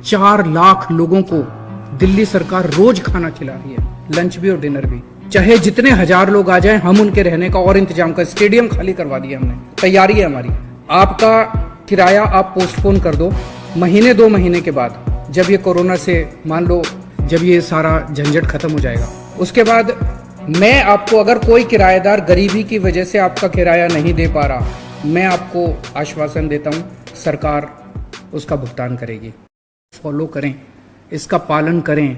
4 लाख लोगों को दिल्ली सरकार रोज खाना खिला रही है, लंच भी और डिनर भी। चाहे जितने हजार लोग आ जाएं, हम उनके रहने का और इंतजाम कर, स्टेडियम खाली करवा दिया हमने, तैयारी है हमारी। आपका किराया आप पोस्टपोन कर दो, महीने 2 महीने के बाद जब ये कोरोना से मान लो जब ये सारा झंझट खत्म हो जाएगा, उसके बाद मैं आपको, अगर कोई किराएदार गरीबी की वजह से आपका किराया नहीं दे पा रहा, मैं आपको आश्वासन देता हूं सरकार उसका भुगतान करेगी। फॉलो करें, इसका पालन करें,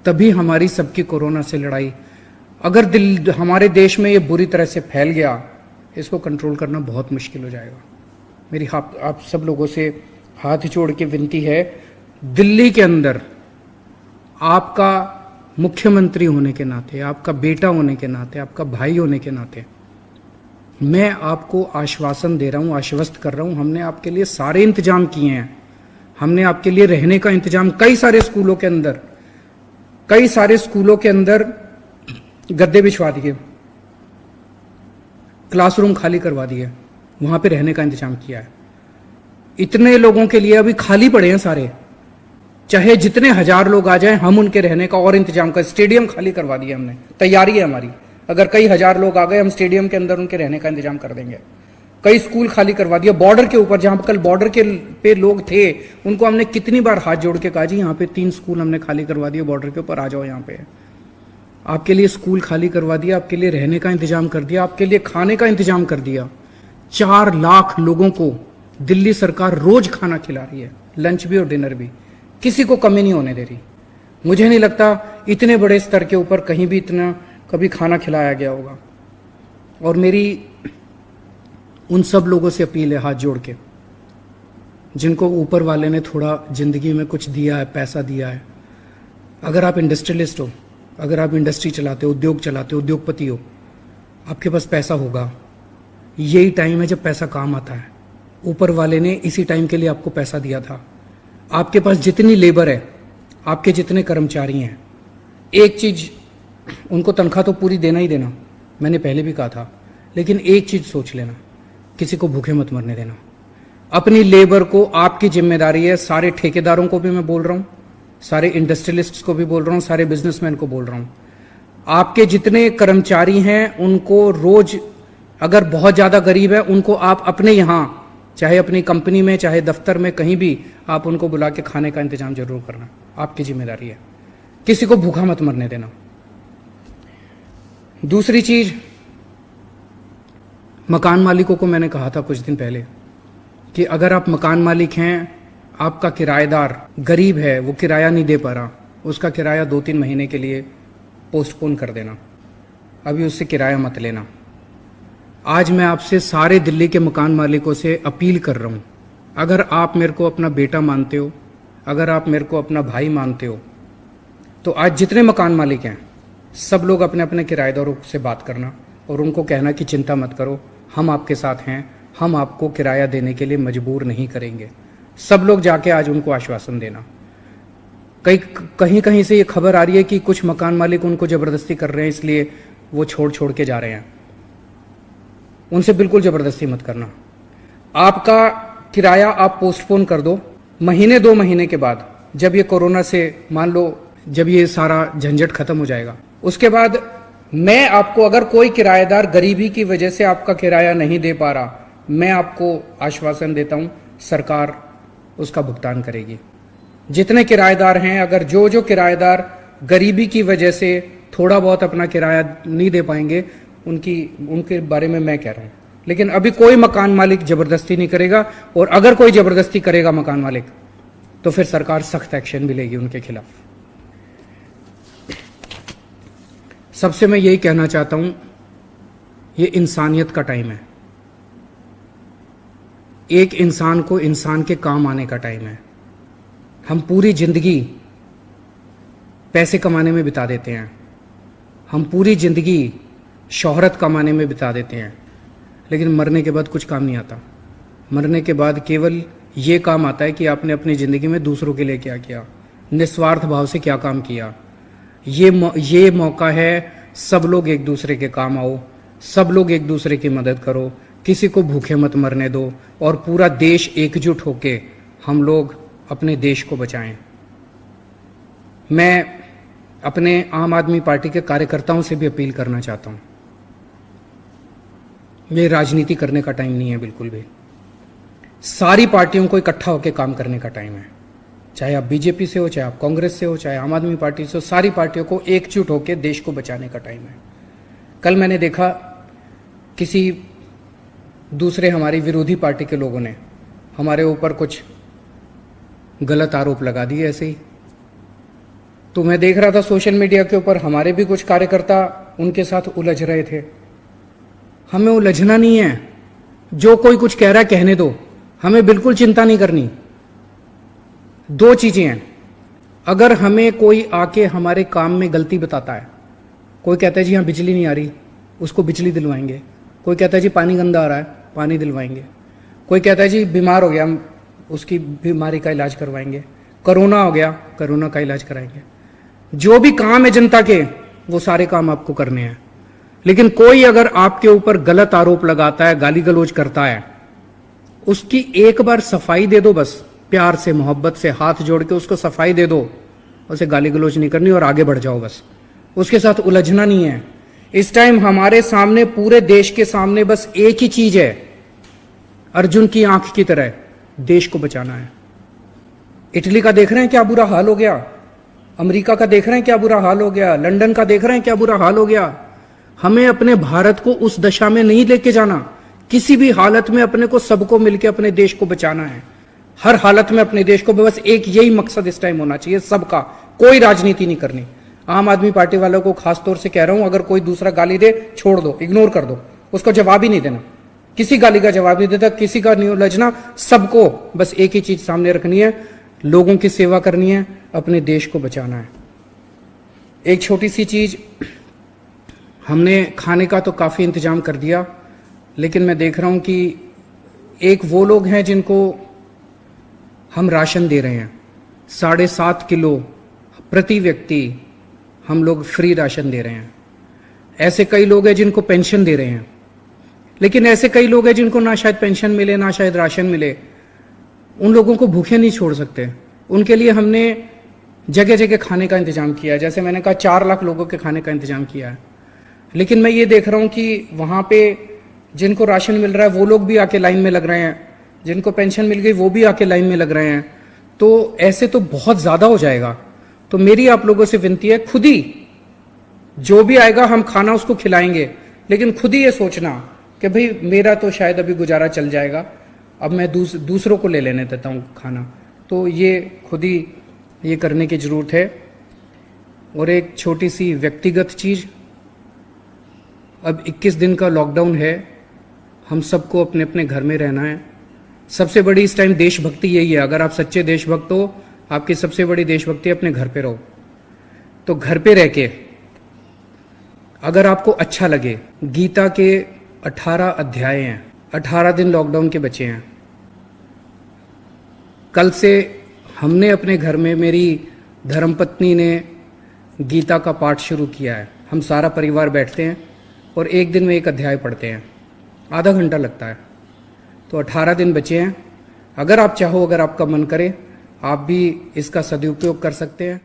तभी हमारी सबकी कोरोना से लड़ाई। अगर हमारे देश में ये बुरी तरह से फैल गया, इसको कंट्रोल करना बहुत मुश्किल हो जाएगा। मेरी आप सब लोगों से हाथ जोड़ के विनती है, दिल्ली के अंदर आपका मुख्यमंत्री होने के नाते, आपका बेटा होने के नाते, आपका भाई होने के नाते मैं आपको आश्वासन दे रहा हूं, आश्वस्त कर रहा हूं, हमने आपके लिए सारे इंतजाम किए हैं। हमने आपके लिए रहने का इंतजाम, कई सारे स्कूलों के अंदर गद्दे बिछवा दिए, क्लासरूम खाली करवा दिए, वहां पे रहने का इंतजाम किया है। इतने लोगों के लिए अभी खाली पड़े हैं सारे, चाहे जितने हजार लोग आ जाएं, हम उनके रहने का और इंतजाम कर, स्टेडियम खाली करवा दिया हमने, तैयारी है हमारी। अगर कई हजार लोग आ गए, हम स्टेडियम के अंदर उनके रहने का इंतजाम कर देंगे। कई स्कूल खाली करवा दिया, बॉर्डर के ऊपर, जहां कल बॉर्डर के पे लोग थे, उनको हमने कितनी बार हाथ जोड़ के कहा, जी यहाँ पे 3 स्कूल हमने खाली करवा दिए, बॉर्डर के ऊपर आ जाओ, यहाँ पे आपके लिए स्कूल खाली करवा दिया, आपके लिए रहने का इंतजाम कर दिया, आपके लिए खाने का इंतजाम कर दिया। 4 लाख लोगों को दिल्ली सरकार रोज खाना खिला रही है, लंच भी और डिनर भी, किसी को कमी नहीं होने दे रही। मुझे नहीं लगता इतने बड़े स्तर के ऊपर कहीं भी इतना कभी खाना खिलाया गया होगा। और मेरी उन सब लोगों से अपील है, हाथ जोड़ के, जिनको ऊपर वाले ने थोड़ा जिंदगी में कुछ दिया है, पैसा दिया है। अगर आप इंडस्ट्रियलिस्ट हो, अगर आप इंडस्ट्री चलाते हो, उद्योग चलाते हो, उद्योगपति हो, आपके पास पैसा होगा, यही टाइम है जब पैसा काम आता है। ऊपर वाले ने इसी टाइम के लिए आपको पैसा दिया था। आपके पास जितनी लेबर है, आपके जितने कर्मचारी हैं, एक चीज, उनको तनख्वाह तो पूरी देना ही देना, मैंने पहले भी कहा था, लेकिन एक चीज सोच लेना, किसी को भूखे मत मरने देना। अपनी लेबर को, आपकी जिम्मेदारी है, सारे ठेकेदारों को भी मैं बोल रहा हूं, सारे इंडस्ट्रियलिस्ट्स को भी बोल रहा हूं, सारे बिजनेसमैन को बोल रहा हूं, आपके जितने कर्मचारी हैं उनको रोज, अगर बहुत ज्यादा गरीब है, उनको आप अपने यहां, चाहे अपनी कंपनी में, चाहे दफ्तर में, कहीं भी आप उनको बुला के खाने का इंतजाम जरूर करना, आपकी जिम्मेदारी है। किसी को भूखा मत मरने देना। दूसरी चीज, मकान मालिकों को मैंने कहा था कुछ दिन पहले कि अगर आप मकान मालिक हैं, आपका किराएदार गरीब है, वो किराया नहीं दे पा रहा, उसका किराया 2-3 महीने के लिए पोस्टपोन कर देना, अभी उससे किराया मत लेना। आज मैं आपसे सारे दिल्ली के मकान मालिकों से अपील कर रहा हूं, अगर आप मेरे को अपना बेटा मानते हो, अगर आप मेरे को अपना भाई मानते हो, तो आज जितने मकान मालिक हैं, सब लोग अपने अपने किराएदारों से बात करना और उनको कहना कि चिंता मत करो, हम आपके साथ हैं, हम आपको किराया देने के लिए मजबूर नहीं करेंगे। सब लोग जाके आज उनको आश्वासन देना। कहीं कहीं से ये खबर आ रही है कि कुछ मकान मालिक उनको जबरदस्ती कर रहे हैं, इसलिए वो छोड़ के जा रहे हैं। उनसे बिल्कुल जबरदस्ती मत करना। आपका किराया आप पोस्टपोन कर दो, महीने 2 महीने के बाद जब ये कोरोना से मान लो जब ये सारा झंझट खत्म हो जाएगा, उसके बाद मैं आपको, अगर कोई किराएदार गरीबी की वजह से आपका किराया नहीं दे पा रहा, मैं आपको आश्वासन देता हूं सरकार उसका भुगतान करेगी। जितने किराएदार हैं, अगर जो किराएदार गरीबी की वजह से थोड़ा बहुत अपना किराया नहीं दे पाएंगे, उनके बारे में मैं कह रहा हूं। लेकिन अभी कोई मकान मालिक जबरदस्ती नहीं करेगा, और अगर कोई जबरदस्ती करेगा मकान मालिक, तो फिर सरकार सख्त एक्शन भी लेगी उनके खिलाफ। सबसे मैं यही कहना चाहता हूं, ये इंसानियत का टाइम है, एक इंसान को इंसान के काम आने का टाइम है। हम पूरी जिंदगी पैसे कमाने में बिता देते हैं, हम पूरी जिंदगी शोहरत कमाने में बिता देते हैं, लेकिन मरने के बाद कुछ काम नहीं आता। मरने के बाद केवल ये काम आता है कि आपने अपनी ज़िंदगी में दूसरों के लिए क्या किया, निस्वार्थ भाव से क्या काम किया। ये मौका है, सब लोग एक दूसरे के काम आओ, सब लोग एक दूसरे की मदद करो, किसी को भूखे मत मरने दो, और पूरा देश एकजुट होके हम लोग अपने देश को बचाएं। मैं अपने आम आदमी पार्टी के कार्यकर्ताओं से भी अपील करना चाहता हूं, ये राजनीति करने का टाइम नहीं है बिल्कुल भी। सारी पार्टियों को इकट्ठा होकर काम करने का टाइम है, चाहे आप बीजेपी से हो, चाहे आप कांग्रेस से हो, चाहे आम आदमी पार्टी से हो, सारी पार्टियों को एकजुट होकर देश को बचाने का टाइम है। कल मैंने देखा किसी दूसरे हमारी विरोधी पार्टी के लोगों ने हमारे ऊपर कुछ गलत आरोप लगा दिए ऐसे ही। तो मैं देख रहा था सोशल मीडिया के ऊपर हमारे भी कुछ कार्यकर्ता उनके साथ उलझ रहे थे। हमें उलझना नहीं है, जो कोई कुछ कह रहा है कहने दो, हमें बिल्कुल चिंता नहीं करनी। दो चीजें हैं, अगर हमें कोई आके हमारे काम में गलती बताता है, कोई कहता है जी यहाँ बिजली नहीं आ रही, उसको बिजली दिलवाएंगे। कोई कहता है जी पानी गंदा आ रहा है, पानी दिलवाएंगे। कोई कहता है जी बीमार हो गया, हम उसकी बीमारी का इलाज करवाएंगे। कोरोना हो गया, कोरोना का इलाज कराएंगे। जो भी काम है जनता के, वो सारे काम आपको करने हैं। लेकिन कोई अगर आपके ऊपर गलत आरोप लगाता है, गाली गलौज करता है, उसकी एक बार सफाई दे दो, बस प्यार से मोहब्बत से हाथ जोड़ के उसको सफाई दे दो। उसे गाली गलौज नहीं करनी और आगे बढ़ जाओ, बस उसके साथ उलझना नहीं है। इस टाइम हमारे सामने, पूरे देश के सामने बस एक ही चीज है, अर्जुन की आंख की तरह देश को बचाना है। इटली का देख रहे हैं क्या बुरा हाल हो गया, अमेरिका का देख रहे हैं क्या बुरा हाल हो गया, लंदन का देख रहे हैं क्या बुरा हाल हो गया। हमें अपने भारत को उस दशा में नहीं लेके जाना। किसी भी हालत में अपने को, सबको मिलकर अपने देश को बचाना है। हर हालत में अपने देश को, बस एक यही मकसद इस टाइम होना चाहिए सबका, कोई राजनीति नहीं करनी। आम आदमी पार्टी वालों को खास तौर से कह रहा हूं, अगर कोई दूसरा गाली दे, छोड़ दो, इग्नोर कर दो, उसको जवाब ही नहीं देना। किसी गाली का जवाब नहीं देता, किसी का नहीं उलझना। सबको बस एक ही चीज सामने रखनी है, लोगों की सेवा करनी है, अपने देश को बचाना है। एक छोटी सी चीज, हमने खाने का तो काफी इंतजाम कर दिया, लेकिन मैं देख रहा हूं कि एक वो लोग हैं जिनको हम राशन दे रहे हैं, 7.5 किलो प्रति व्यक्ति हम लोग फ्री राशन दे रहे हैं। ऐसे कई लोग हैं जिनको पेंशन दे रहे हैं, लेकिन ऐसे कई लोग हैं जिनको ना शायद पेंशन मिले, ना शायद राशन मिले। उन लोगों को भूखे नहीं छोड़ सकते। उनके लिए हमने जगह जगह खाने का इंतजाम किया है। जैसे मैंने कहा 4 लाख लोगों के खाने का इंतजाम किया है। लेकिन मैं ये देख रहा हूं कि वहां पे जिनको राशन मिल रहा है वो लोग भी आके लाइन में लग रहे हैं, जिनको पेंशन मिल गई वो भी आके लाइन में लग रहे हैं। तो ऐसे तो बहुत ज्यादा हो जाएगा। तो मेरी आप लोगों से विनती है, खुद ही जो भी आएगा हम खाना उसको खिलाएंगे, लेकिन खुद ही ये सोचना कि भाई मेरा तो शायद अभी गुजारा चल जाएगा, अब मैं दूसरों को ले लेने देता हूं खाना। तो ये खुद ही ये करने की जरूरत है। और एक छोटी सी व्यक्तिगत चीज, अब 21 दिन का लॉकडाउन है, हम सबको अपने अपने घर में रहना है। सबसे बड़ी इस टाइम देशभक्ति यही है। अगर आप सच्चे देशभक्त हो, आपकी सबसे बड़ी देशभक्ति अपने घर पे रहो। तो घर पे रह के अगर आपको अच्छा लगे, गीता के 18 अध्याय हैं, 18 दिन लॉकडाउन के बचे हैं। कल से हमने अपने घर में, मेरी धर्मपत्नी ने गीता का पाठ शुरू किया है। हम सारा परिवार बैठते हैं और एक दिन में एक अध्याय पढ़ते हैं, आधा घंटा लगता है। तो 18 दिन बचे हैं। अगर आप चाहो, अगर आपका मन करे, आप भी इसका सदुपयोग कर सकते हैं।